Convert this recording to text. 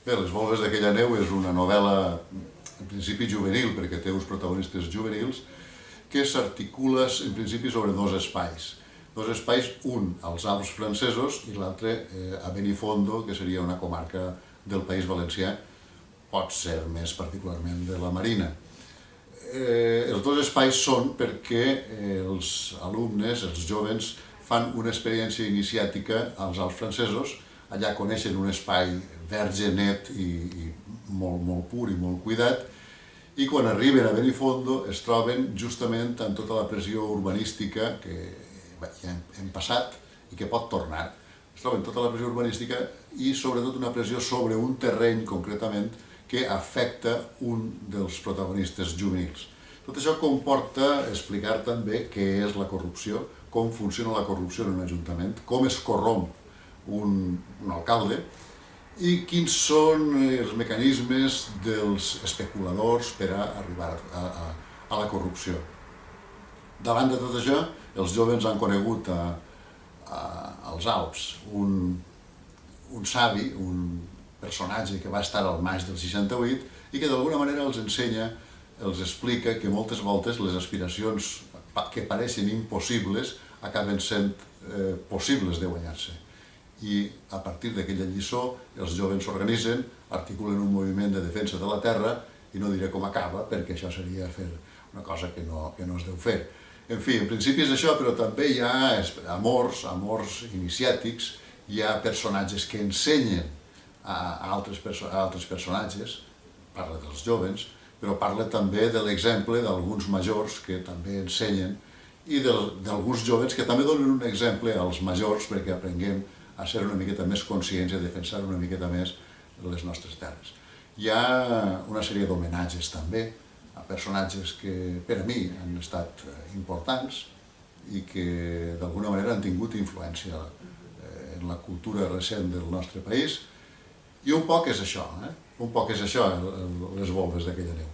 Bé, Les volves d'aquella neu és una novel·la, en principi juvenil, perquè té uns protagonistes juvenils, que s'articula en principi sobre dos espais. Dos espais, un als Alps francesos i l'altre a Benifondo, que seria una comarca del País Valencià, pot ser més particularment de la Marina. Els dos espais són perquè els alumnes, els jovens, fan una experiència iniciàtica als Alps francesos. Allà coneixen un espai verge, net i molt pur i molt cuidat, i quan arriben a Benifondo es troben justament amb tota la pressió urbanística que ja hem passat i que pot tornar. Es troben tota la pressió urbanística i sobretot una pressió sobre un terreny concretament que afecta un dels protagonistes juvenils. Tot això comporta explicar també què és la corrupció, com funciona la corrupció en un ajuntament, com es corromp un alcalde i quins són els mecanismes dels especuladors per a arribar a la corrupció. Davant de tot això, els jovens han conegut als Alps un savi, un personatge que va estar al maig del 68 i que d'alguna manera els ensenya, els explica que moltes voltes les aspiracions que pareixen impossibles acaben sent possibles de guanyar-se. I a partir d'aquella lliçó els jovens s'organitzen, articulen un moviment de defensa de la terra i no diré com acaba perquè això seria fer una cosa que no es deu fer. En fi, en principi és això, però també hi ha amors iniciàtics, hi ha personatges que ensenyen a altres personatges, parla dels jovens, però parla també de l'exemple d'alguns majors que també ensenyen i d'alguns jovens que també donen un exemple als majors perquè aprenguem a ser una miqueta més conscients i a defensar una miqueta més les nostres terres. Hi ha una sèrie d'homenatges també a personatges que per a mi han estat importants i que d'alguna manera han tingut influència en la cultura recent del nostre país, i un poc és això, les volves d'aquella neu.